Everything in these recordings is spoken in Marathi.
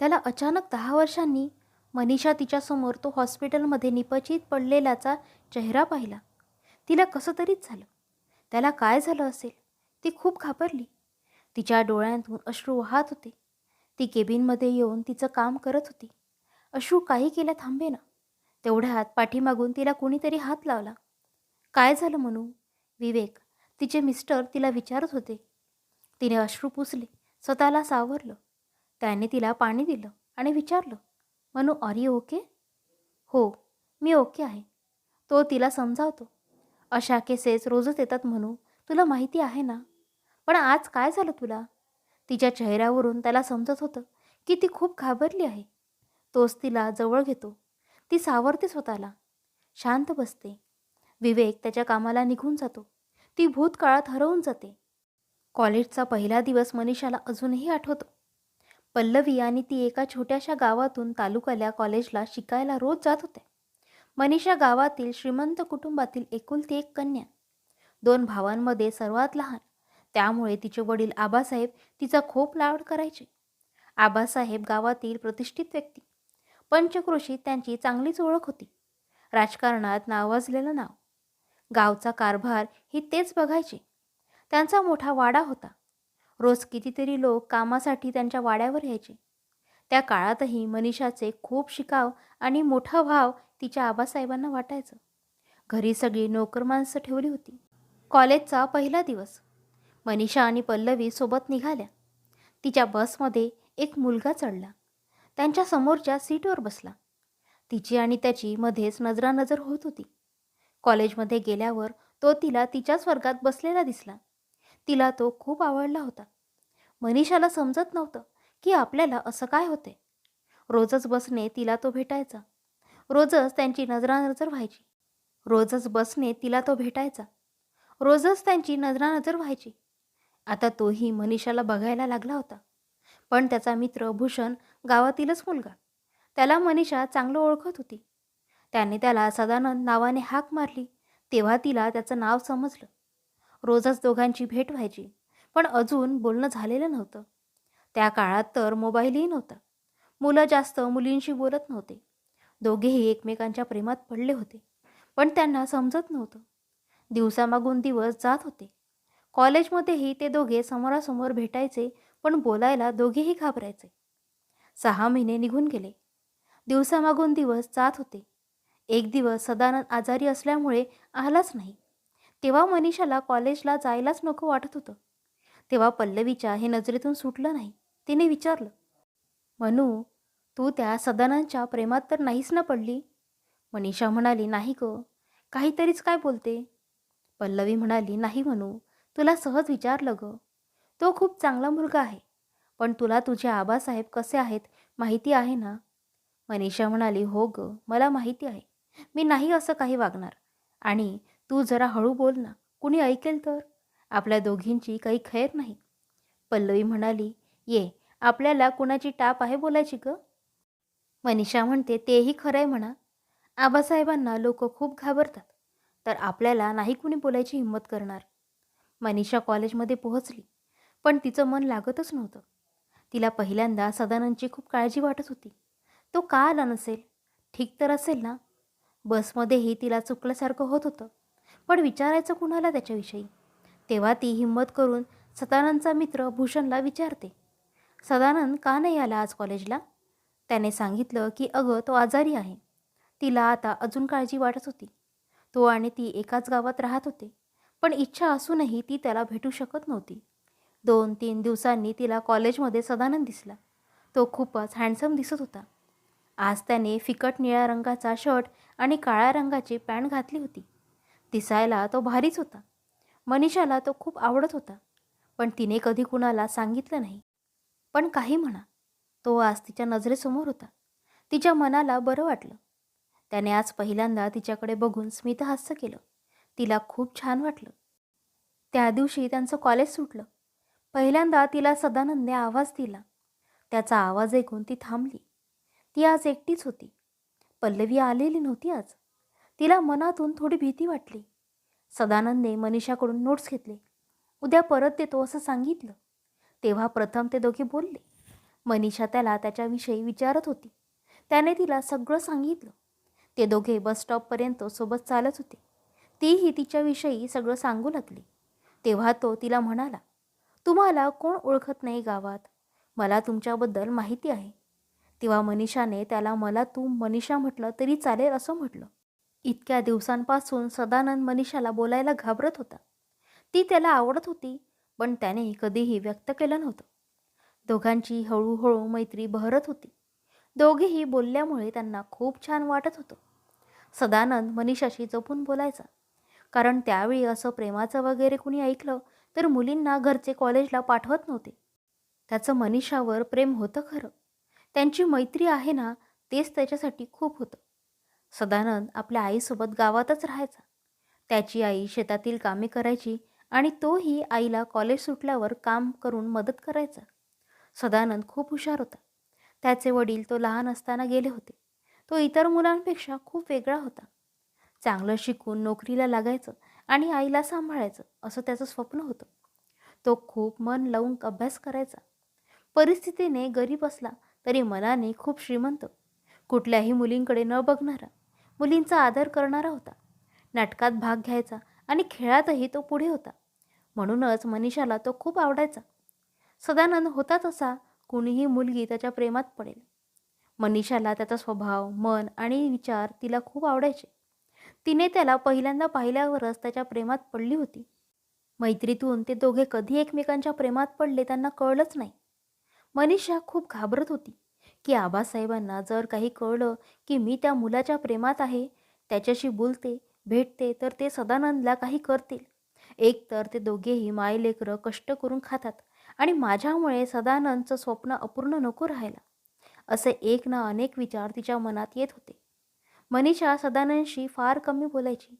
त्याला अचानक 10 वर्षांनी मनीषा तिच्यासमोर तो हॉस्पिटलमध्ये निपचित पडलेल्याचा चेहरा पाहिला. तिला कसं तरीच झालं. त्याला काय झालं असेल? ती खूप घाबरली. तिच्या डोळ्यांतून अश्रू वाहत होते. ती केबिनमध्ये येऊन तिचं काम करत होती. अश्रू काही केल्या थांबेना. तेवढ्यात पाठीमागून तिला कोणीतरी हात लावला. काय झालं मनू? विवेक, तिचे मिस्टर तिला विचारत होते. तिने अश्रू पुसले, स्वतःला सावरलं. त्याने तिला पाणी दिलं आणि विचारलं, मनू आर यू ओके? हो, मी ओके आहे. तो तिला समजावतो. अशा केसेस रोजच येतात मनू, तुला माहिती आहे ना. पण आज काय झालं तुला? तिच्या चेहऱ्यावरून त्याला समजत होतं की ती खूप घाबरली आहे. तोच तिला जवळ घेतो. ती सावरते स्वतःला. शांत बसते. विवेक त्याच्या कामाला निघून जातो. ती भूतकाळात हरवून जाते. कॉलेजचा पहिला दिवस मनीषाला अजूनही आठवतो. पल्लवी आणि ती एका छोट्याशा गावातून तालुक्याल्या कॉलेजला शिकायला रोज जात होते. मनीषा गावातील श्रीमंत कुटुंबातील एकुलती एक कन्या. 2 भावांमध्ये सर्वात लहान. त्यामुळे तिचे वडील आबासाहेब तिचा खूप लाड करायचे. आबासाहेब गावातील प्रतिष्ठित व्यक्ती. पंचक्रोशीत त्यांची चांगलीच ओळख होती. राजकारणात नावाजलेलं नाव. गावचा कारभार ही तेच बघायचे. त्यांचा मोठा वाडा होता. रोज कितीतरी लोक कामासाठी त्यांच्या वाड्यावर यायचे. त्या काळातही मनीषाचे खूप शिकाव आणि मोठा भाव तिच्या आबासाहेबांना वाटायचं. घरी सगळी नोकर माणसं ठेवली होती. कॉलेजचा पहिला दिवस. मनीषा आणि पल्लवी सोबत निघाल्या. तिच्या बसमध्ये एक मुलगा चढला. त्यांच्या समोरच्या सीटवर बसला. तिची आणि त्याची मध्येच नजरानजर होत होती. कॉलेजमध्ये गेल्यावर तो तिला तिच्याच वर्गात बसलेला दिसला. तिला तो खूप आवडला होता. मनीषाला समजत नव्हतं की आपल्याला असं काय होते. रोजच बसने तिला तो भेटायचा. रोजच त्यांची नजरानजर व्हायची. रोजच बसने तिला तो भेटायचा. रोजच त्यांची नजरानजर व्हायची. आता तोही मनीषाला बघायला लागला होता. पण त्याचा मित्र भूषण गावातीलच मुलगा. त्याला मनीषा चांगलं ओळखत होती. त्याने त्याला सदानंद नावाने हाक मारली तेव्हा तिला त्याचं नाव समजलं. रोजच दोघांची भेट व्हायची. पण अजून बोलणं झालेलं नव्हतं. त्या काळात तर मोबाईलही नव्हता. मुलं जास्त मुलींशी बोलत नव्हते. दोघेही एकमेकांच्या प्रेमात पडले होते. पण त्यांना समजत नव्हतं. दिवसामागून दिवस जात होते. कॉलेजमध्येही ते दोघे समोरासमोर भेटायचे, पण बोलायला दोघेही घाबरायचे. 6 महिने निघून गेले. दिवसामागून दिवस जात होते. एक दिवस सदानंद आजारी असल्यामुळे आलाच नाही. तेव्हा मनीषाला कॉलेजला जायलाच नको वाटत होतं. तेव्हा पल्लवीच्या हे नजरेतून सुटलं नाही. तिने विचारलं, मनू, तू त्या सदानंदच्या प्रेमात तर नाहीच ना पडली? मनीषा म्हणाली, नाही गं, काहीतरीच काय बोलते. पल्लवी म्हणाली, नाही मनू, तुला सहज विचारलं गं. तो खूप चांगला मुलगा आहे. पण तुला तुझे आबासाहेब कसे आहेत माहिती आहे ना? मनीषा म्हणाली, हो गं, मला माहिती आहे. मी नाही असं काही वागणार. आणि तू जरा हळू बोल ना, कुणी ऐकेल तर. आपल्या दोघींची काही खैर नाही. पल्लवी म्हणाली, ये, आपल्याला कुणाची टाप आहे बोलायची गं? मनीषा म्हणते, तेही खरंय म्हणा. आबासाहेबांना लोक खूप घाबरतात. तर आपल्याला नाही कुणी बोलायची हिंमत करणार. मनीषा कॉलेजमध्ये पोहोचली. पण तिचं मन लागतच नव्हतं. तिला पहिल्यांदा सदानंदची खूप काळजी वाटत होती. तो का आला नसेल? ठीक तर असेल ना? बसमध्येही तिला चुकल्यासारखं होत होतं. पण विचारायचं कुणाला त्याच्याविषयी? तेव्हा ती हिंमत करून सदानंदचा मित्र भूषणला विचारते, सदानंद का नाही आला आज कॉलेजला? त्याने सांगितलं की अगं तो आजारी आहे. तिला आता अजून काळजी वाटत होती. तो आणि ती एकाच गावात राहत होते. पण इच्छा असूनही ती त्याला भेटू शकत नव्हती. 2-3 दिवसांनी तिला कॉलेजमध्ये सदानंद दिसला. तो खूपच हँडसम दिसत होता. आज त्याने फिकट निळ्या रंगाचा शर्ट आणि काळ्या रंगाची पॅन्ट घातली होती. दिसायला तो भारीच होता. मनीषाला तो खूप आवडत होता. पण तिने कधी कुणाला सांगितलं नाही. पण काही म्हणा, तो आज तिच्या नजरेसमोर होता. तिच्या मनाला बरं वाटलं. त्याने आज पहिल्यांदा तिच्याकडे बघून स्मितहास्य केलं. तिला खूप छान वाटलं. त्या दिवशी त्यांचं कॉलेज सुटलं. पहिल्यांदा तिला सदानंदने आवाज दिला. त्याचा आवाज ऐकून ती थांबली. ती आज एकटीच होती. पल्लवी आलेली नव्हती आज. तिला मनातून थोडी भीती वाटली. सदानंदने मनीषाकडून नोट्स घेतले. उद्या परत देतो असं सांगितलं. तेव्हा प्रथम ते दोघे बोलले. मनीषा त्याला त्याच्याविषयी विचारत होती. त्याने तिला सगळं सांगितलं. ते दोघे बस स्टॉपपर्यंत सोबत चालत होते. तीही तिच्याविषयी सगळं सांगू लागली. तेव्हा तो तिला म्हणाला, तुम्हाला कोण ओळखत नाही गावात? मला तुमच्याबद्दल माहिती आहे. तेव्हा मनीषाने त्याला मला तू मनीषा म्हटलं तरी चालेल असं म्हटलं. इतक्या दिवसांपासून सदानंद मनीषाला बोलायला घाबरत होता. ती त्याला आवडत होती, पण त्याने कधीही व्यक्त केलं नव्हतं. दोघांची हळूहळू मैत्री बहरत होती. दोघेही बोलल्यामुळे त्यांना खूप छान वाटत होतं. सदानंद मनीषाशी जपून बोलायचा, कारण त्यावेळी असं प्रेमाचं वगैरे कुणी ऐकलं तर मुलींना घरचे कॉलेजला पाठवत नव्हते. त्याचं मनीषावर प्रेम होतं खरं. त्यांची मैत्री आहे ना, तेच त्याच्यासाठी खूप होतं. सदानंद आपल्या आईसोबत गावातच राहायचा. त्याची आई शेतातील कामे करायची आणि तोही आईला कॉलेज सुटल्यावर काम करून मदत करायचा. सदानंद खूप हुशार होता. त्याचे वडील तो लहान असताना गेले होते. तो इतर मुलांपेक्षा खूप वेगळा होता. चांगलं शिकून नोकरीला लागायचं आणि आईला सांभाळायचं असं त्याचं स्वप्न होतं. तो खूप मन लावून अभ्यास करायचा. परिस्थितीने गरीब असला तरी मनाने खूप श्रीमंत. कुठल्याही मुलींकडे न बघणारा, मुलींचा आदर करणारा होता. नाटकात भाग घ्यायचा आणि खेळातही तो पुढे होता. म्हणूनच मनीषाला तो खूप आवडायचा. सदानंद होता तसा कुणीही मुलगी त्याच्या प्रेमात पडेल. मनीषाला त्याचा स्वभाव, मन आणि विचार तिला खूप आवडायचे. तिने त्याला पहिल्यांदा पाहिल्यावरच त्याच्या प्रेमात पडली होती. मैत्रीतून ते दोघे कधी एकमेकांच्या प्रेमात पडले त्यांना कळलंच नाही. मनीषा खूप घाबरत होती की आबासाहेबांना जर काही कळलं की मी त्या मुलाच्या प्रेमात आहे, त्याच्याशी बोलते, भेटते, तर ते सदानंदला काही करतील. एक तर ते दोघेही मायलेकरं कष्ट करून खातात आणि माझ्यामुळे सदानंदचं स्वप्न अपूर्ण नको राहायला. असे एक ना अनेक विचार तिच्या मनात येत होते. मनीषा सदानंदशी फार कमी बोलायची.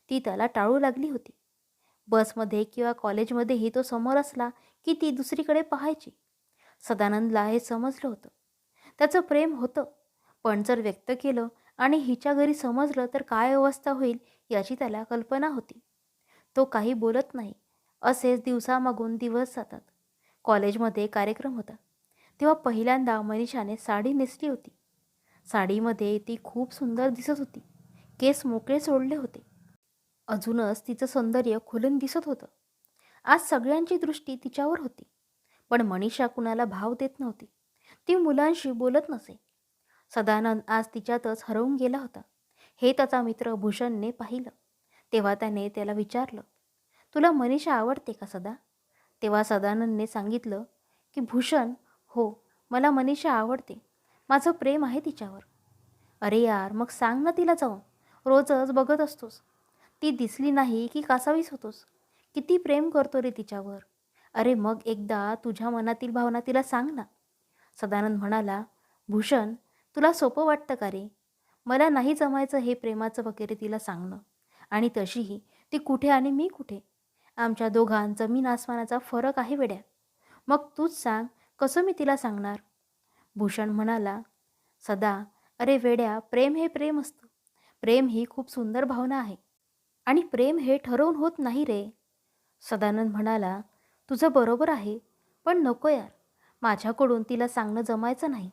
ती त्याला टाळू लागली होती. बसमध्ये किंवा कॉलेजमध्येही तो समोर असला की ती दुसरीकडे पाहायची. सदानंदला हे समजलं होतं. त्याचं प्रेम होतं, पण जर व्यक्त केलं आणि हिच्या घरी समजलं तर काय अवस्था होईल याची त्याला कल्पना होती. तो काही बोलत नाही. असेच दिवसामागून दिवस जातात. कॉलेजमध्ये कार्यक्रम होता. तेव्हा पहिल्यांदा मनीषाने साडी नेसली होती. साडीमध्ये ती खूप सुंदर दिसत होती. केस मोकळे सोडले होते. अजूनच तिचं सौंदर्य खुलून दिसत होतं. आज सगळ्यांची दृष्टी तिच्यावर होती. पण मनीषा कुणाला भाव देत नव्हती. ती मुलांशी बोलत नसे. सदानंद आज तिच्यातच हरवून गेला होता. हे त्याचा मित्र भूषणने पाहिलं. तेव्हा त्याने त्याला विचारलं, तुला मनीषा आवडते का सदा? तेव्हा सदानंदने सांगितलं की भूषण, हो, मला मनीषा आवडते. माझं प्रेम आहे तिच्यावर. अरे यार, मग सांग ना तिला जाऊन. रोजच बघत असतोस. ती दिसली नाही की कासावीस होतोस. किती प्रेम करतो रे तिच्यावर. अरे मग एकदा तुझ्या मनातील भावना तिला सांग ना. सदानंद म्हणाला, भूषण, तुला सोपं वाटतं का रे? मला नाही जमायचं हे प्रेमाचं वगैरे तिला सांगणं. आणि तशीही ती कुठे आणि मी कुठे? आमच्या दोघांत जमीन आसमानाचा फरक आहे वेड्या. मग तूच सांग, कसं मी तिला सांगणार? भूषण म्हणाला, सदा, अरे वेड्या, प्रेम हे प्रेम असतं. प्रेम ही खूप सुंदर भावना आहे. आणि प्रेम हे ठरवून होत नाही रे. सदानंद म्हणाला, तुझं बरोबर आहे, पण नको यार, माझ्याकडून तिला सांगणं जमायचं नाही.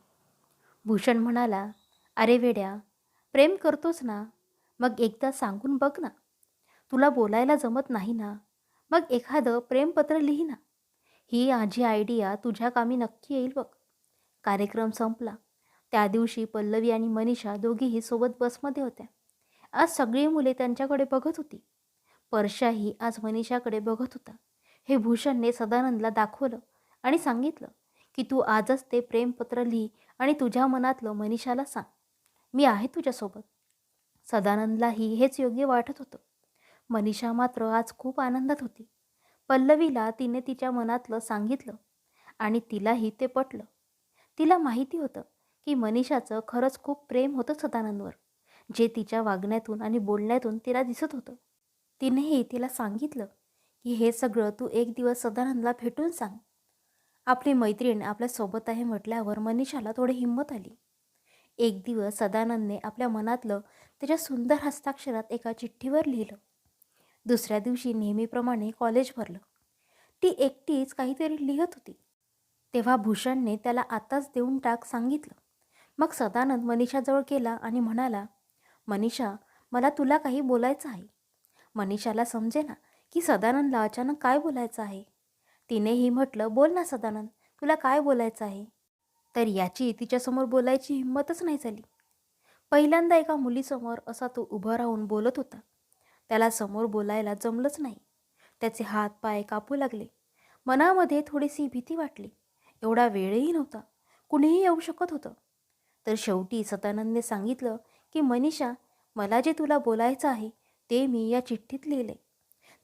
भूषण म्हणाला, अरे वेड्या, प्रेम करतोस ना, मग एकदा सांगून बघ ना. तुला बोलायला जमत नाही ना, मग एखादं प्रेमपत्र लिही ना. ही माझी आयडिया तुझ्या कामी नक्की येईल बघ. कार्यक्रम संपला. त्या दिवशी पल्लवी आणि मनीषा दोघीही सोबत बसमध्ये होत्या. आज सगळी मुले त्यांच्याकडे बघत होती. परशाही आज मनीषाकडे बघत होता. हे भूषणने सदानंदला दाखवलं आणि सांगितलं की तू आजच ते प्रेमपत्र लिही आणि तुझ्या मनातलं मनीषाला सांग. मी आहे तुझ्यासोबत. सदानंदलाही हेच योग्य वाटत होतं. मनीषा मात्र आज खूप आनंदात होती. पल्लवीला तिने तिच्या मनातलं सांगितलं आणि तिलाही ते पटलं. तिला माहिती होतं की मनीषाचं खरंच खूप प्रेम होतं सदानंदवर, जे तिच्या वागण्यातून आणि बोलण्यातून तिला दिसत होतं. तिनेही तिला सांगितलं की हे सगळं तू एक दिवस सदानंदला भेटून सांग. आपली मैत्रीण आपल्यासोबत आहे म्हटल्यावर मनीषाला थोडी हिंमत आली. एक दिवस सदानंदने आपल्या मनातलं त्याच्या सुंदर हस्ताक्षरात एका चिठ्ठीवर लिहिलं. दुसऱ्या दिवशी नेहमीप्रमाणे कॉलेज भरलं. ती एकटीच काहीतरी लिहत होती. तेव्हा भूषणने त्याला आताच देऊन टाक सांगितलं. मग सदानंद मनीषाजवळ गेला आणि म्हणाला, मनीषा, मला तुला काही बोलायचं आहे. मनीषाला समजेना की सदानंदला अचानक काय बोलायचं आहे. तिनेही म्हटलं, बोल ना सदानंद, तुला काय बोलायचं आहे. तर याची तिच्यासमोर बोलायची हिंमतच नाही झाली. पहिल्यांदा एका मुलीसमोर असा तो उभं राहून बोलत होता. त्याला समोर बोलायला जमलंच नाही. त्याचे हात पाय कापू लागले. मनामध्ये थोडीशी भीती वाटली. एवढा वेळही नव्हता, कुणीही येऊ शकत होतं. तर शेवटी सदानंदने सांगितलं की मनीषा, मला जे तुला बोलायचं आहे ते मी या चिठ्ठीत लिहिले.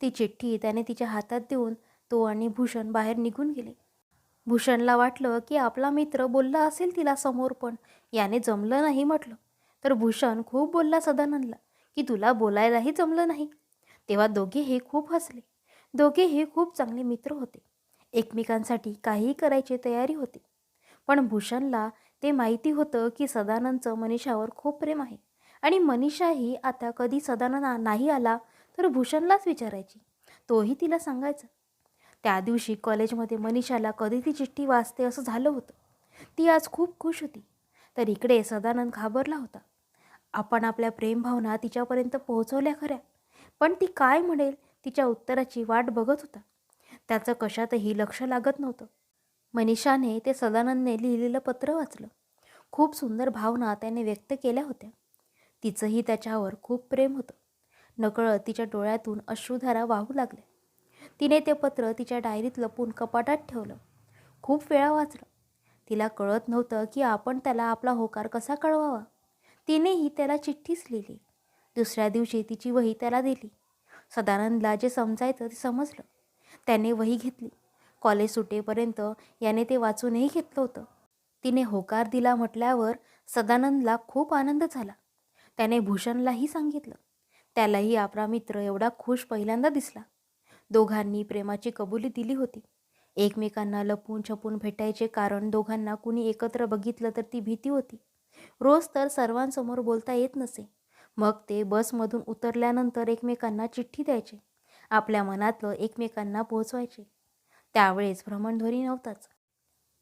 ती चिठ्ठी त्याने तिच्या हातात देऊन तो आणि भूषण बाहेर निघून गेले. भूषणला वाटलं की आपला मित्र बोलला असेल तिला समोर, पण याने जमलं नाही म्हटलं. तर भूषण खूप बोलला सदानंदला की तुला बोलायलाही जमलं नाही. तेव्हा दोघेही खूप हसले. दोघेही खूप चांगले मित्र होते. एकमेकांसाठी काहीही करायची तयारी होती. पण भूषणला ते माहिती होतं की सदानंदचं मनीषावर खूप प्रेम आहे आणि मनीषाही आता कधी सदानंद नाही आला तर भूषणलाच विचारायची. तोही तिला सांगायचा. त्या दिवशी कॉलेजमध्ये मनीषाला कधी ती चिठ्ठी वाचते असं झालं होतं. ती आज खूप खुश होती. तर इकडे सदानंद घाबरला होता. आपण आपल्या प्रेमभावना तिच्यापर्यंत पोहोचवल्या खऱ्या, पण ती काय म्हणेल तिच्या उत्तराची वाट बघत होता. त्याचं कशातही लक्ष लागत नव्हतं. मनीषाने ते सदानंदने लिहिलेलं पत्र वाचलं. खूप सुंदर भावना त्याने व्यक्त केल्या होत्या. तिचंही त्याच्यावर खूप प्रेम होतं. नकळत तिच्या डोळ्यातून अश्रुधारा वाहू लागल्या. तिने ते पत्र तिच्या डायरीत लपून कपाटात ठेवलं. खूप वेळा वाचलं. तिला कळत नव्हतं की आपण त्याला आपला होकार कसा कळवावा. तिनेही त्याला चिठ्ठीच लिहिली. दुसऱ्या दिवशी तिची वही त्याला दिली. सदानंदला जे समजायचं ते समजलं. त्याने वही घेतली. कॉलेज सुटेपर्यंत याने ते वाचूनही घेतलं होतं. तिने होकार दिला म्हटल्यावर सदानंदला खूप आनंद झाला. त्याने भूषणलाही सांगितलं. त्यालाही आपला मित्र एवढा खुश पहिल्यांदा दिसला. दोघांनी प्रेमाची कबुली दिली होती. एकमेकांना लपून छपून भेटायचे, कारण दोघांना कुणी एकत्र बघितलं तर ती भीती होती. रोज तर सर्वांसमोर बोलता येत नसे. मग ते बसमधून उतरल्यानंतर एकमेकांना चिठ्ठी द्यायचे. आपल्या मनातलं एकमेकांना पोहोचवायचे. त्यावेळेस भ्रमणध्वनी नव्हताच.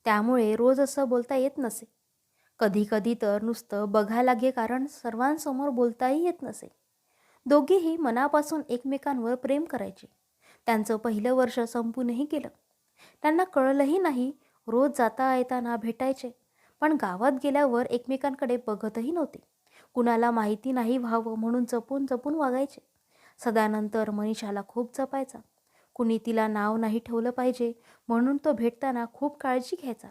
त्यामुळे रोज असं बोलता येत नसे. कधी कधी तर नुसतं बघा लागे, कारण सर्वांसमोर बोलताही येत नसे. दोघेही मनापासून एकमेकांवर प्रेम करायचे. त्यांचं पहिलं वर्ष संपूनही गेलं. त्यांना कळलंही नाही. रोज जाता येताना भेटायचे, पण गावात गेल्यावर एकमेकांकडे बघतही नव्हते. कुणाला माहिती नाही व्हावं म्हणून जपून जपून वागायचे. सदानंतर मनीषाला खूप जपायचा. कुणी तिला नाव नाही ठेवलं पाहिजे म्हणून तो भेटताना खूप काळजी घ्यायचा.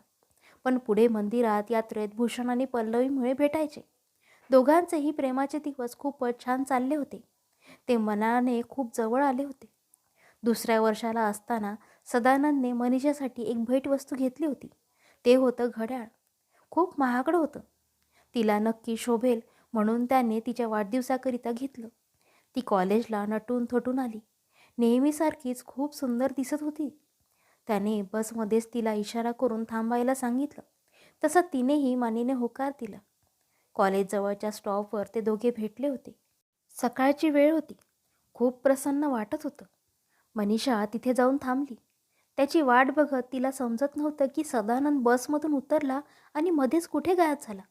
पण पुढे मंदिरात, यात्रेत भूषण आणि पल्लवीमुळे भेटायचे. दोघांचेही प्रेमाचे दिवस खूपच छान चालले होते. ते मनाने खूप जवळ आले होते. दुसऱ्या वर्षाला असताना सदानंदने मनीषासाठी एक भेटवस्तू घेतली होती. ते होतं घड्याळ. खूप महागडं होतं. तिला नक्की शोभेल म्हणून त्याने तिच्या वाढदिवसाकरिता घेतलं. ती कॉलेजला नटून थटून आली. नेहमीसारखीच खूप सुंदर दिसत होती. त्याने बसमध्येच तिला इशारा करून थांबायला सांगितलं. तसं तिनेही मानेने होकार दिला. कॉलेजजवळच्या स्टॉपवर ते दोघे भेटले होते. सकाळची वेळ होती. खूप प्रसन्न वाटत होतं. मनीषा तिथे जाऊन थांबली. त्याची वाट बघत तिला समजत नव्हतं की सदानंद बसमधून उतरला आणि मध्येच कुठे गायब झाला.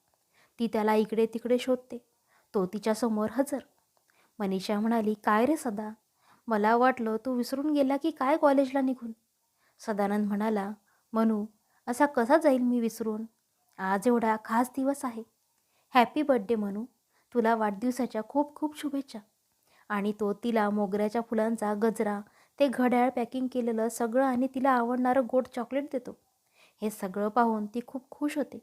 ती त्याला इकडे तिकडे शोधते. तो तिच्यासमोर हजर. मनीषा म्हणाली, काय रे सदा, मला वाटलं तू विसरून गेला की काय कॉलेजला निघून. सदानंद म्हणाला, मनू, असा कसा जाईल मी विसरून. आज एवढा खास दिवस आहे. हॅपी बर्थडे मनू, तुला वाढदिवसाच्या खूप खूप शुभेच्छा. आणि तो तिला मोगऱ्याच्या फुलांचा गजरा, ते घड्याळ, पॅकिंग केलेलं सगळं आणि तिला आवडणारं गोड चॉकलेट देतो. हे सगळं पाहून ती खूप खुश होते.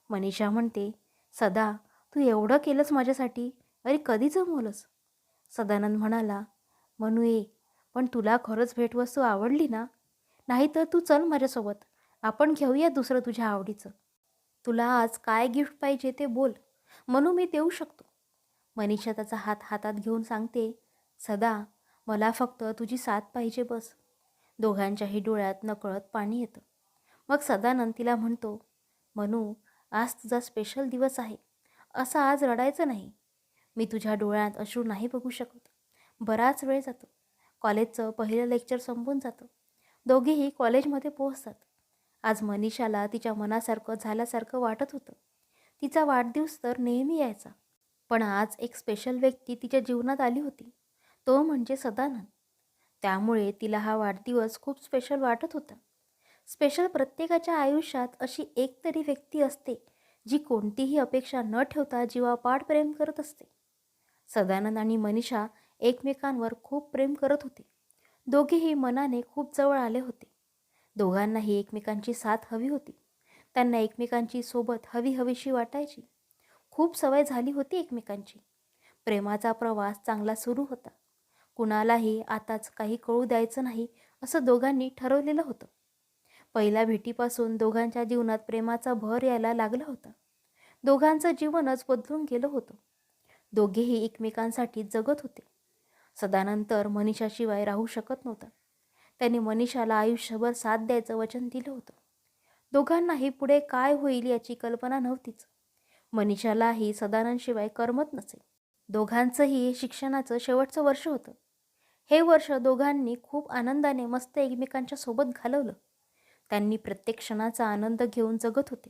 मनीषा म्हणते, सदा, तू एवढं केलंस माझ्यासाठी, अरे कधी जमवलंस. सदानंद म्हणाला, मनू ये, पण तुला खरंच भेटवस्तू आवडली ना? नाहीतर तू चल माझ्यासोबत, आपण घेऊया दुसरं तुझ्या आवडीचं. तुला आज काय गिफ्ट पाहिजे ते बोल, मनू मी देऊ शकतो. मनीषा त्याचा हात हातात घेऊन सांगते, सदा, मला फक्त तुझी साथ पाहिजे बस. दोघांच्याही डोळ्यात नकळत पाणी येतं. मग सदानंद तिला म्हणतो, मनू, आज तुझा स्पेशल दिवस आहे. असं आज रडायचं नाही. मी तुझ्या डोळ्यात अश्रू नाही बघू शकत. बराच वेळ जातो. कॉलेजचं पहिलं लेक्चर संपून जातं. दोघेही कॉलेजमध्ये पोहोचतात. आज मनीषाला तिच्या मनासारखं झाल्यासारखं वाटत होतं. तिचा वाढदिवस तर नेहमी यायचा, पण आज एक स्पेशल व्यक्ती तिच्या जीवनात आली होती, तो म्हणजे सदानंद. त्यामुळे तिला हा वाढदिवस खूप स्पेशल वाटत होता. स्पेशल प्रत्येकाच्या आयुष्यात अशी एक तरी व्यक्ती असते, जी कोणतीही अपेक्षा न ठेवता जीवापाड प्रेम करत असते. सदानंद आणि मनीषा एकमेकांवर खूप प्रेम करत होते. दोघेही मनाने खूप जवळ आले होते. दोघांनाही एकमेकांची साथ हवी होती. त्यांना एकमेकांची सोबत हवीशी वाटायची. खूप सवय झाली होती एकमेकांची. प्रेमाचा प्रवास चांगला सुरू होता. कुणालाही आताच काही कळू द्यायचं नाही असं दोघांनी ठरवलेलं होतं. पहिल्या भेटीपासून दोघांच्या जीवनात प्रेमाचा भर यायला लागला होता. दोघांचं जीवनच बदलून गेलं होतं. दोघेही एकमेकांसाठी जगत होते. सदानंतर मनीषाशिवाय राहू शकत नव्हता. त्यांनी मनीषाला आयुष्यभर साथ द्यायचं वचन दिलं होतं. दोघांनाही पुढे काय होईल याची कल्पना नव्हतीच. मनीषालाही सदानंदशिवाय करमत नसे. दोघांचंही हे शिक्षणाचं शेवटचं वर्ष होतं. हे वर्ष दोघांनी खूप आनंदाने मस्त एकमेकांच्या सोबत घालवलं. त्यांनी प्रत्येक क्षणाचा आनंद घेऊन जगत होते.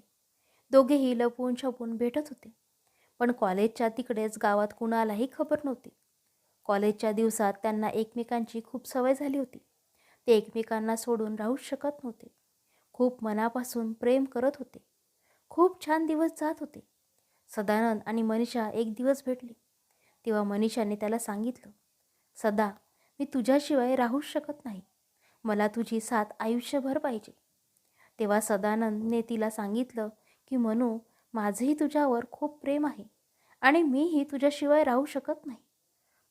दोघेही लपून छपून भेटत होते. पण कॉलेजच्या तिकडेच गावात कुणालाही खबर नव्हती. कॉलेजच्या दिवसात त्यांना एकमेकांची खूप सवय झाली होती. ते एकमेकांना सोडून राहूच शकत नव्हते. खूप मनापासून प्रेम करत होते. खूप छान दिवस जात होते. सदानंद आणि मनीषा एक दिवस भेटले. तेव्हा मनीषाने त्याला सांगितलं, सदा, मी तुझ्याशिवाय राहूच शकत नाही. मला तुझी साथ आयुष्यभर पाहिजे. तेव्हा सदानंदने तिला सांगितलं की मनू, माझंही तुझ्यावर खूप प्रेम आहे आणि मीही तुझ्याशिवाय राहू शकत नाही.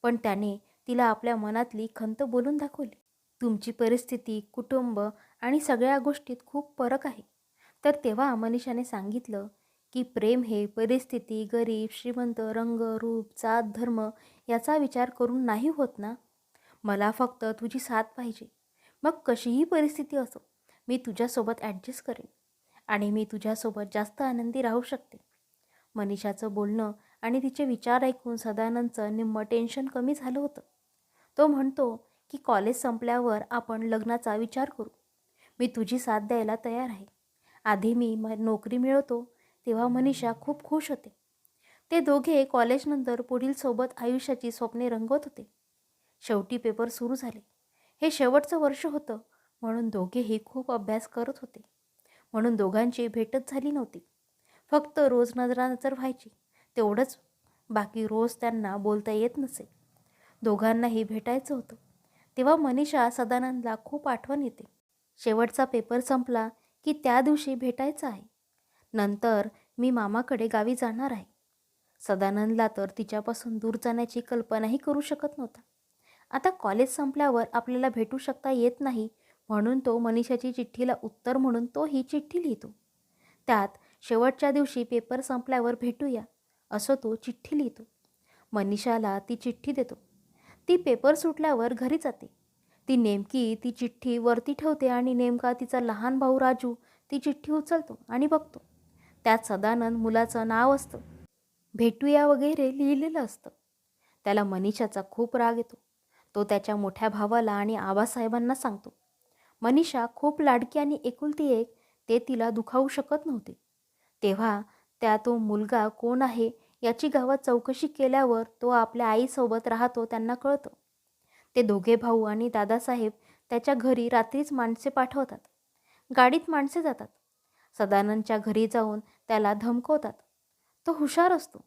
पण त्याने तिला आपल्या मनातली खंत बोलून दाखवली. तुमची परिस्थिती, कुटुंब आणि सगळ्या गोष्टीत खूप फरक आहे. तर तेव्हा मनीषाने सांगितलं की प्रेम हे परिस्थिती, गरीब, श्रीमंत, रंग, रूप, जात, धर्म याचा विचार करून नाही होत ना. मला फक्त तुझी साथ पाहिजे. मग कशीही परिस्थिती असो, मी तुझ्यासोबत ॲडजस्ट करेन आणि मी तुझ्यासोबत जास्त आनंदी राहू शकते. मनीषाचं बोलणं आणि तिचे विचार ऐकून सदानंदचं निम्मं टेन्शन कमी झालं होतं. तो म्हणतो की कॉलेज संपल्यावर आपण लग्नाचा विचार करू. मी तुझी साथ द्यायला तयार आहे. आधी मी नोकरी मिळवतो. तेव्हा मनीषा खूप खुश होते. ते दोघे कॉलेजनंतर पुढील सोबत आयुष्याची स्वप्ने रंगवत होते. शेवटी पेपर सुरू झाले. हे शेवटचं वर्ष होतं, म्हणून दोघेही खूप अभ्यास करत होते. म्हणून दोघांची भेटच झाली नव्हती. फक्त रोज नजरानजर व्हायची, तेवढंच. बाकी रोज त्यांना बोलता येत नसे. दोघांनाही भेटायचं होतं. तेव्हा मनीषा सदानंदला खूप आठवण येते. शेवटचा पेपर संपला की त्या दिवशी भेटायचं आहे. नंतर मी मामाकडे गावी जाणार आहे. सदानंदला तर तिच्यापासून दूर जाण्याची कल्पनाही करू शकत नव्हता. आता कॉलेज संपल्यावर आपल्याला भेटू शकता येत नाही, म्हणून तो मनीषाची चिठ्ठीला उत्तर म्हणून तो ही चिठ्ठी लिहितो. त्यात शेवटच्या दिवशी पेपर संपल्यावर भेटूया असं तो चिठ्ठी लिहितो. मनीषाला ती चिठ्ठी देतो. ती पेपर सुटल्यावर घरी जाते. ती नेमकी ती चिठ्ठी वरती ठेवते आणि नेमका तिचा लहान भाऊ राजू ती चिठ्ठी उचलतो आणि बघतो. त्यात सदानंद मुलाचं नाव असतं. भेटूया वगैरे लिहिलेलं असतं. त्याला मनीषाचा खूप राग येतो. तो त्याच्या मोठ्या भावाला आणि आबासाहेबांना सांगतो. मनीषा खूप लाडकी आणि एकुलती एक, ते तिला दुखावू शकत नव्हते. तेव्हा तो मुलगा कोण आहे याची गावात चौकशी केल्यावर तो आपल्या आईसोबत राहतो त्यांना कळतं. ते दोघे भाऊ आणि दादासाहेब त्याच्या घरी रात्रीच माणसे पाठवतात. गाडीत माणसे जातात. सदानंदच्या घरी जाऊन त्याला धमकवतात. तो हुशार असतो.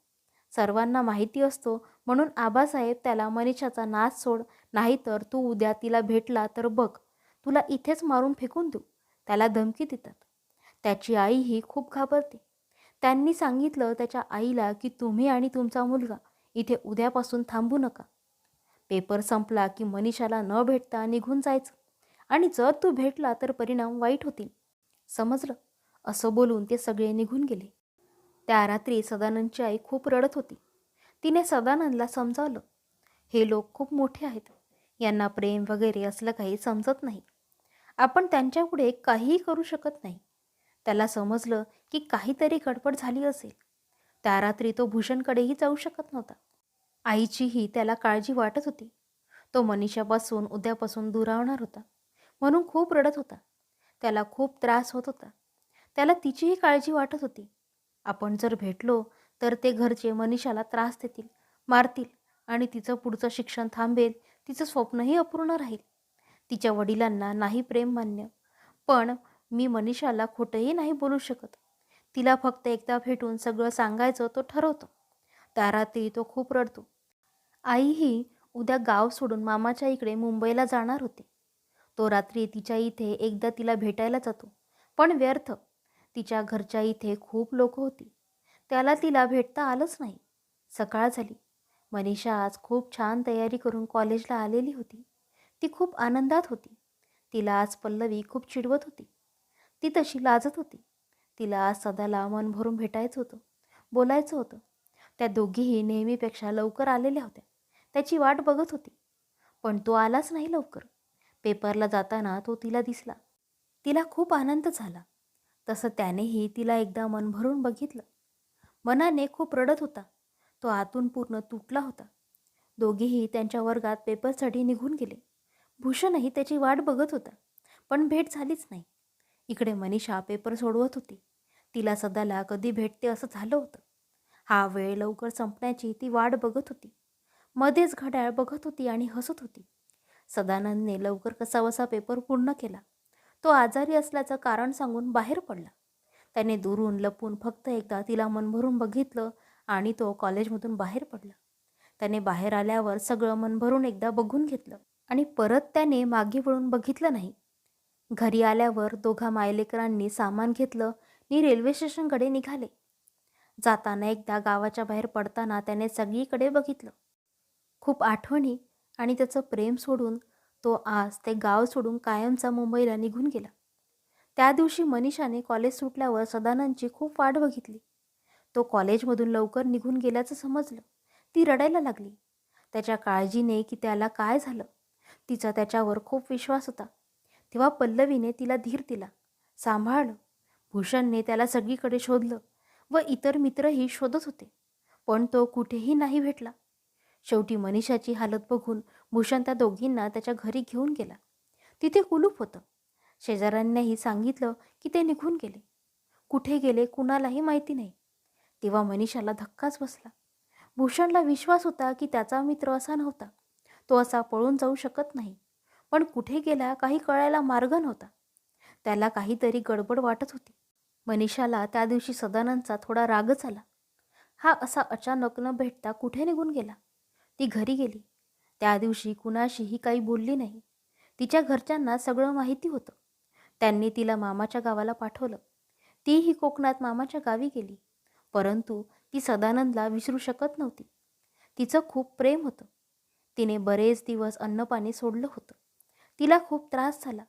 सर्वांना माहिती असतो, म्हणून आबासाहेब त्याला मनीषाचा नाच सोड, नाहीतर तू उद्या तिला भेटला तर बघ, तुला इथेच मारून फेकून देऊ, त्याला धमकी देतात. त्याची आईही खूप घाबरते. त्यांनी सांगितलं त्याच्या आईला की तुम्ही आणि तुमचा मुलगा इथे उद्यापासून थांबू नका. पेपर संपला की मनीषाला न भेटता निघून जायचं आणि जर तू भेटला तर परिणाम वाईट होतील, समजलं? असं बोलून ते सगळे निघून गेले. त्या रात्री सदानंदची आई खूप रडत होती. तिने सदानंदला समजावलं, हे लोक खूप मोठे आहेत. यांना प्रेम वगैरे असलं काही समजत नाही. आपण त्यांच्यापुढे काहीही करू शकत नाही. त्याला समजलं की काहीतरी गडबड झाली असेल. त्या रात्री तो भूषणकडेही जाऊ शकत नव्हता. आईचीही त्याला काळजी वाटत होती. तो मनीषापासून उद्यापासून दुरावणार होता, म्हणून खूप रडत होता. त्याला खूप त्रास होत होता. त्याला तिचीही काळजी वाटत होती. आपण जर भेटलो तर ते घरचे मनीषाला त्रास देतील, मारतील आणि तिचं पुढचं शिक्षण थांबेल, तिचं स्वप्नही अपूर्ण राहील. तिच्या वडिलांना नाही प्रेम मान्य, पण मी मनीषाला खोटंही नाही बोलू शकत. तिला फक्त एकदा भेटून सगळं सांगायचं तो ठरवतो. त्या रात्री तो खूप रडतो. आईही उद्या गाव सोडून मामाच्या इकडे मुंबईला जाणार होती. तो रात्री तिच्या इथे एकदा तिला भेटायला जातो, पण व्यर्थ. तिच्या घरच्या इथे खूप लोक होती. त्याला तिला भेटता आलंच नाही. सकाळ झाली. मनीषा आज खूप छान तयारी करून कॉलेजला आलेली होती. ती खूप आनंदात होती. तिला आज पल्लवी खूप चिडवत होती. ती तशी लाजत होती. तिला आज सदाला मन भरून भेटायचं होतं, बोलायचं होतं. त्या दोघीही नेहमीपेक्षा लवकर आलेल्या होत्या. त्याची वाट बघत होती, पण तो आलाच नाही लवकर. पेपरला जाताना तो तिला दिसला. तिला खूप आनंद झाला. तसं त्यानेही तिला एकदा मन भरून बघितलं. मनाने खूप रडत होता. तो आतून पूर्ण तुटला होता. दोघेही त्यांच्या वर्गात पेपरसाठी निघून गेले. भूषणही त्याची वाट बघत होता, पण भेट झालीच नाही. इकडे मनीषा पेपर सोडवत होती. तिला सदाला कधी भेटते असं झालं होतं. हा वेळ लवकर संपण्याची ती वाट बघत होती. मध्येच घड्याळ बघत होती आणि हसत होती. सदानंदने लवकर कसाबसा पेपर पूर्ण केला. तो आजारी असल्याचं कारण सांगून बाहेर पडला. त्याने दुरून लपून फक्त एकदा तिला मन भरून बघितलं आणि तो कॉलेजमधून बाहेर पडला. त्याने बाहेर आल्यावर सगळं मन भरून एकदा बघून घेतलं आणि परत त्याने मागे वळून बघितलं नाही. घरी आल्यावर दोघा मायलेकरांनी सामान घेतलं आणि रेल्वे स्टेशनकडे निघाले. जाताना एकदा गावाच्या बाहेर पडताना त्याने सगळीकडे बघितलं. खूप आठवणी आणि त्याचं प्रेम सोडून तो आज ते गाव सोडून कायमचा मुंबईला निघून गेला. त्या दिवशी मनीषाने कॉलेज सुटल्यावर सदानंदची खूप वाट बघितली. तो कॉलेजमधून लवकर निघून गेल्याचं समजलं. ती रडायला लागली. त्याच्या काळजीने की त्याला काय झालं. तिचा त्याच्यावर खूप विश्वास होता. तेव्हा पल्लवीने तिला धीर दिला, सांभाळलं. भूषणने त्याला सगळीकडे शोधलं व इतर मित्रही शोधत होते, पण तो कुठेही नाही भेटला. शेवटी मनीषाची हालत बघून भूषण त्या दोघींना त्याच्या घरी घेऊन गेला. तिथे कुलूप होतं. शेजाऱ्यांनाही सांगितलं की ते निघून गेले. कुठे गेले कुणालाही माहिती नाही. तेव्हा मनीषाला धक्काच बसला. भूषणला विश्वास होता की त्याचा मित्र असा नव्हता. तो असा पळून जाऊ शकत नाही. पण कुठे गेला काही कळायला मार्ग नव्हता. त्याला काहीतरी गडबड वाटत होती. मनीषाला त्या दिवशी सदानंदचा थोडा रागच आला. हा असा अचानक न भेटता कुठे निघून गेला. ती घरी गेली. त्या दिवशी कुणाशीही काही बोलली नाही. तिच्या घरच्यांना सगळं माहिती होतं. त्यांनी तिला मामाच्या गावाला पाठवलं. तीही कोकणात मामाच्या गावी गेली. परंतु ती सदानंदला विसरू शकत नव्हती. तिचं खूप प्रेम होतं. तिने बरेच दिवस अन्नपाणी सोडलं होतं. तिला खूप त्रास झाला.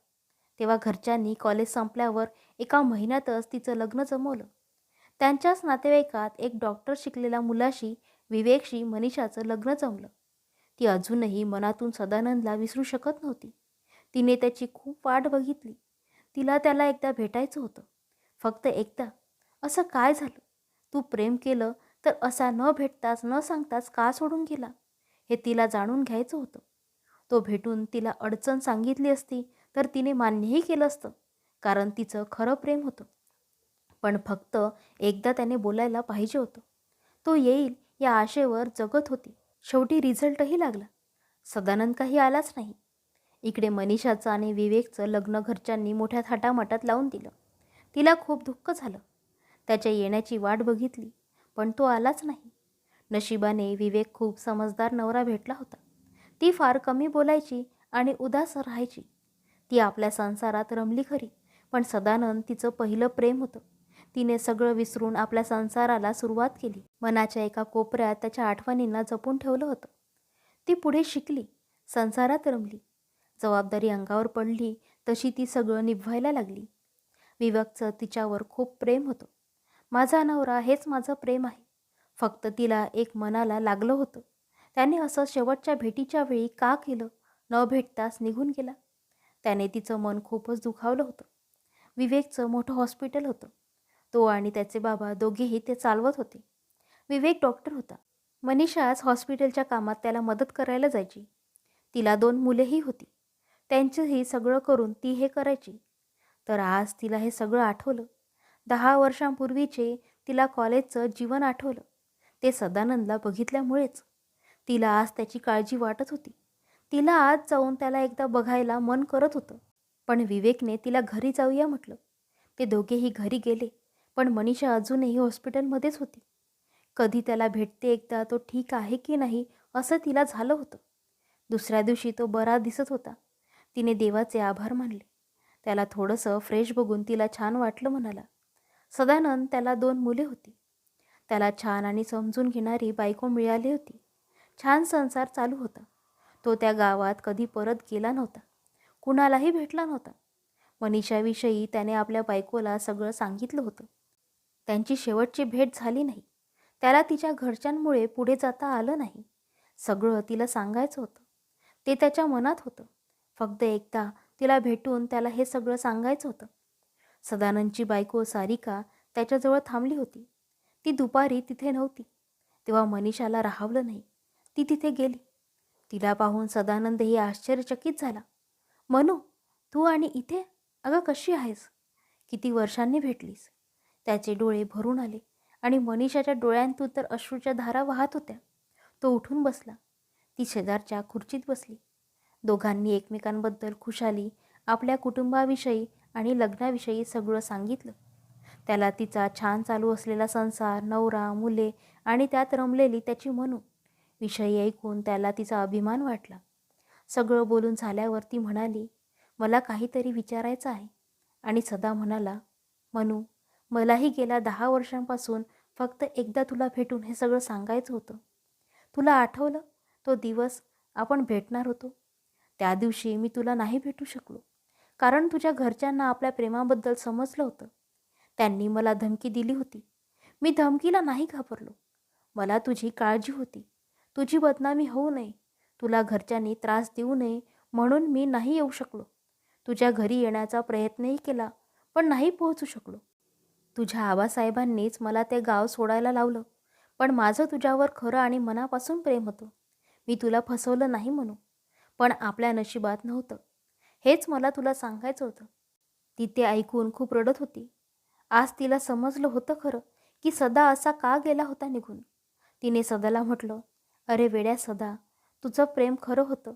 तेव्हा घरच्यांनी कॉलेज संपल्यावर एका महिन्यातच तिचं लग्न जमवलं. त्यांच्याच नातेवाईकात एक डॉक्टर शिकलेल्या मुलाशी, विवेकशी मनीषाचं लग्न जमलं. ती अजूनही मनातून सदानंदला विसरू शकत नव्हती. तिने त्याची खूप वाट बघितली. तिला त्याला एकदा भेटायचं होतं, फक्त एकदा. असं काय झालं? तू प्रेम केलं तर असा न भेटताच न सांगताच का सोडून गेला, हे तिला जाणून घ्यायचं होतं. तो भेटून तिला अडचण सांगितली असती तर तिने मान्यही केलं असतं, कारण तिचं खरं प्रेम होतं. पण फक्त एकदा त्याने बोलायला पाहिजे होतं. तो येईल या आशेवर जगत होती. शेवटी रिझल्टही लागला. सदानंद काही आलाच नाही. इकडे मनीषाचं आणि विवेकचं लग्न घरच्यांनी मोठ्या थाटामाटात लावून दिलं. तिला खूप दुःख झालं. त्याच्या येण्याची वाट बघितली, पण तो आलाच नाही. नशिबाने विवेक खूप समजदार नवरा भेटला होता. ती फार कमी बोलायची आणि उदास राहायची. ती आपल्या संसारात रमली खरी, पण सदानंद तिचं पहिलं प्रेम होतं. तिने सगळं विसरून आपल्या संसाराला सुरुवात केली. मनाच्या एका कोपऱ्यात त्याच्या आठवणींना जपून ठेवलं होतं. ती पुढे शिकली, संसारात रमली. जबाबदारी अंगावर पडली तशी ती सगळं निभवायला लागली. विवेकचं तिच्यावर खूप प्रेम होतं. माझा नवरा हेच माझं प्रेम आहे. फक्त तिला एक मनाला लागलं होतं. त्याने असं शेवटच्या भेटीच्या वेळी का केलं? न भेटताच निघून गेला. त्याने तिचं मन खूपच दुखावलं होतं. विवेकचं मोठं हॉस्पिटल होतं. तो आणि त्याचे बाबा दोघेही ते चालवत होते. विवेक डॉक्टर होता. मनीषाच हॉस्पिटलच्या कामात त्याला मदत करायला जायची. तिला 2 मुलेही होती. त्यांचंही सगळं करून ती हे करायची. तर आज तिला हे सगळं आठवलं. 10 वर्षांपूर्वीचे तिला कॉलेजचं जीवन आठवलं. ते सदानंदला बघितल्यामुळेच. तिला आज त्याची काळजी वाटत होती. तिला आज जाऊन त्याला एकदा बघायला मन करत होतं. पण विवेकने तिला घरी जाऊया म्हटलं. ते दोघेही घरी गेले. पण मनीषा अजूनही हॉस्पिटलमध्येच होती. कधी त्याला भेटते एकदा, तो ठीक आहे की नाही असं तिला झालं होतं. दुसऱ्या दिवशी तो बरा दिसत होता. तिने देवाचे आभार मानले. त्याला थोडंसं फ्रेश बघून तिला छान वाटलं म्हणाला. सदानंद त्याला 2 मुले होती. त्याला छान आणि समजून घेणारी बायको मिळाली होती. छान संसार चालू होता. तो त्या गावात कधी परत गेला नव्हता. कुणालाही भेटला नव्हता. मनीषाविषयी त्याने आपल्या बायकोला सगळं सांगितलं होतं. त्यांची शेवटची भेट झाली नाही. त्याला तिच्या घरच्यांमुळे पुढे जाता आलं नाही. सगळं तिला सांगायचं होतं. ते त्याच्या मनात होतं. फक्त एकदा तिला भेटून त्याला हे सगळं सांगायचं होतं. सदानंदची बायको सारिका त्याच्याजवळ थांबली होती. ती दुपारी तिथे नव्हती. तेव्हा मनीषाला राहावलं नाही. ती तिथे गेली. तिला पाहून सदानंदही आश्चर्यचकित झाला. मनू, तू आणि इथे? अगं कशी आहेस? किती वर्षांनी भेटलीस? त्याचे डोळे भरून आले आणि मनीषाच्या डोळ्यांतून तर अश्रूच्या धारा वाहत होत्या. तो उठून बसला. ती शेजारच्या खुर्चीत बसली. दोघांनी एकमेकांबद्दल खुशाली, आपल्या कुटुंबाविषयी आणि लग्नाविषयी सगळं सांगितलं. त्याला तिचा छान चालू असलेला संसार, नवरा, मुले आणि त्यात रमलेली त्याची मनू विषयी ऐकून त्याला तिचा अभिमान वाटला. सगळं बोलून झाल्यावर ती म्हणाली, मला काहीतरी विचारायचं आहे. आणि सदा म्हणाला, मनू, मलाही गेल्या 10 वर्षांपासून फक्त एकदा तुला भेटून हे सगळं सांगायचं होतं. तुला आठवलं तो दिवस आपण भेटणार होतो? त्या दिवशी मी तुला नाही भेटू शकलो. कारण तुझ्या घरच्यांना आपल्या प्रेमाबद्दल समजलं होतं. त्यांनी मला धमकी दिली होती. मी धमकीला नाही घाबरलो. मला तुझी काळजी होती. तुझी बदनामी होऊ नये, तुला घरच्यांनी त्रास देऊ नये म्हणून मी नाही येऊ शकलो. तुझ्या घरी येण्याचा प्रयत्नही केला, पण नाही पोहोचू शकलो. तुझ्या आबासाहेबांनीच मला ते गाव सोडायला लावलं. पण माझं तुझ्यावर खरं आणि मनापासून प्रेम होतं. मी तुला फसवलं नाही म्हणू, पण आपल्या नशिबात नव्हतं. हेच मला तुला सांगायचं होतं. ती ते ऐकून खूप रडत होती. आज तिला समजलं होतं खरं की सदा असा का गेला होता निघून. तिने सदाला म्हटलं, अरे वेड्या सदा, तुझं प्रेम खरं होतं.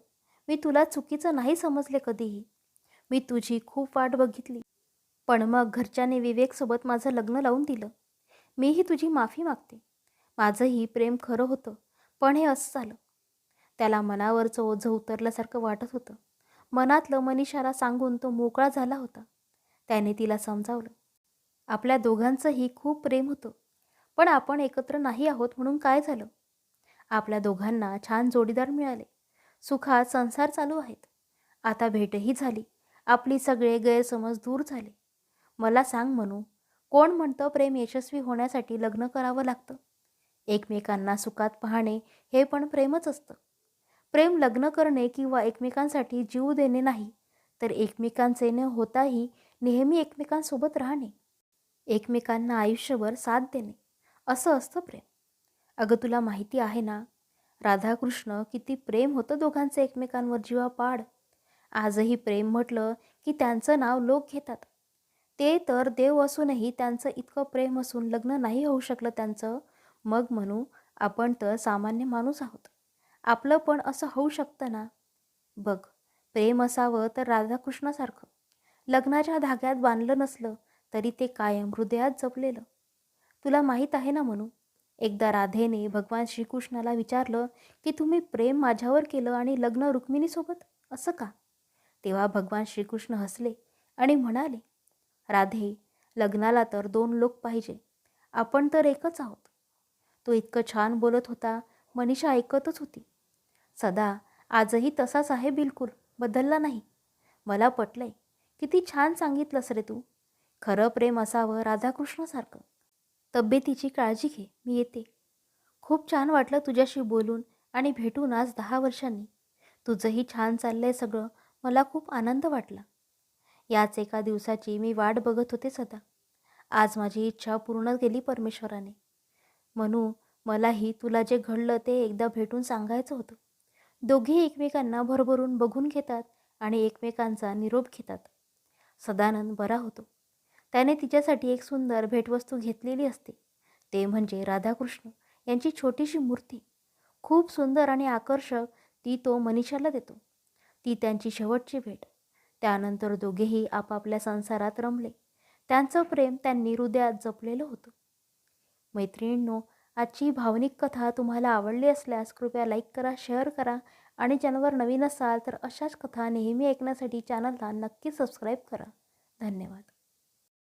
मी तुला चुकीचं नाही समजले कधीही. मी तुझी खूप वाट बघितली. पण मग घरच्याने विवेकसोबत माझं लग्न लावून दिलं. मीही तुझी माफी मागते. माझंही प्रेम खरं होतं, पण हे असं झालं. त्याला मनावरचं ओझं उतरल्यासारखं वाटत होतं. मनातलं मनीषाला सांगून तो मोकळा झाला होता. त्याने तिला समजावलं, आपल्या दोघांचंही खूप प्रेम होतं, पण आपण एकत्र नाही आहोत म्हणून काय झालं? आपल्या दोघांना छान जोडीदार मिळाले. सुखात संसार चालू आहेत. आता भेटही झाली. आपली सगळे गैरसमज दूर झाले. मला सांग मनू, कोण म्हणतं प्रेम यशस्वी होण्यासाठी लग्न करावं लागतं? एकमेकांना सुखात पाहणे हे पण प्रेमच असतं. प्रेम लग्न करणे किंवा एकमेकांसाठी जीव देणे नाही, तर एकमेकांचे न होताही नेहमी एकमेकांसोबत राहणे, एकमेकांना आयुष्यभर साथ देणे, असं असतं प्रेम. अगं तुला माहिती आहे ना, राधाकृष्ण किती प्रेम होतं दोघांचं एकमेकांवर जीवापाड. आजही प्रेम म्हटलं की त्यांचं नाव लोक घेतात. ते तर देव असूनही त्यांचं इतकं प्रेम असून लग्न नाही होऊ शकलं त्यांचं. मग म्हणू, आपण तर सामान्य माणूस आहोत. आपलं पण असं होऊ शकतं ना. बघ, प्रेम असावं तर राधाकृष्णासारखं. लग्नाच्या धाग्यात बांधलं नसलं तरी ते कायम हृदयात जपलेलं. तुला माहीत आहे ना म्हणू, एकदा राधेने भगवान श्रीकृष्णाला विचारलं की तुम्ही प्रेम माझ्यावर केलं आणि लग्न रुक्मिणीसोबत, असं का? तेव्हा भगवान श्रीकृष्ण हसले आणि म्हणाले, राधे, लग्नाला तर 2 लोक पाहिजे. आपण तर एकच आहोत. तो इतकं छान बोलत होता. मनीषा ऐकतच होती. सदा आजही तसाच आहे, बिलकुल बदलला नाही. मला पटलंय. किती छान सांगितलंस रे तू. खरं प्रेम असावं राधाकृष्णासारखं. तब्येतीची काळजी घे, मी येते. खूप छान वाटलं तुझ्याशी बोलून आणि भेटून आज 10 वर्षांनी. तुझंही छान चाललंय सगळं. मला खूप आनंद वाटला. याच एका दिवसाची मी वाट बघत होते सदा. आज माझी इच्छा पूर्ण केली परमेश्वराने. म्हणू, मलाही तुला जे घडलं ते एकदा भेटून सांगायचं होतं. दोघे एकमेकांना भरभरून बघून घेतात आणि एकमेकांचा निरोप घेतात. सदानंद बरा होतो. त्याने तिच्यासाठी एक सुंदर भेटवस्तू घेतलेली असते. ते म्हणजे राधाकृष्ण यांची छोटीशी मूर्ती. खूप सुंदर आणि आकर्षक ती तो मनीषाला देतो. ती त्यांची शेवटची भेट. त्यानंतर दोघेही आपापल्या संसारात रमले. त्यांचं प्रेम त्यांनी हृदयात जपलेलं होतं. मैत्रिणींनो, आजची भावनिक कथा तुम्हाला आवडली असल्यास कृपया लाईक करा, शेअर करा आणि चॅनलवर नवीन असाल तर अशाच कथा नेहमी ऐकण्यासाठी चॅनलला नक्की सबस्क्राईब करा. धन्यवाद.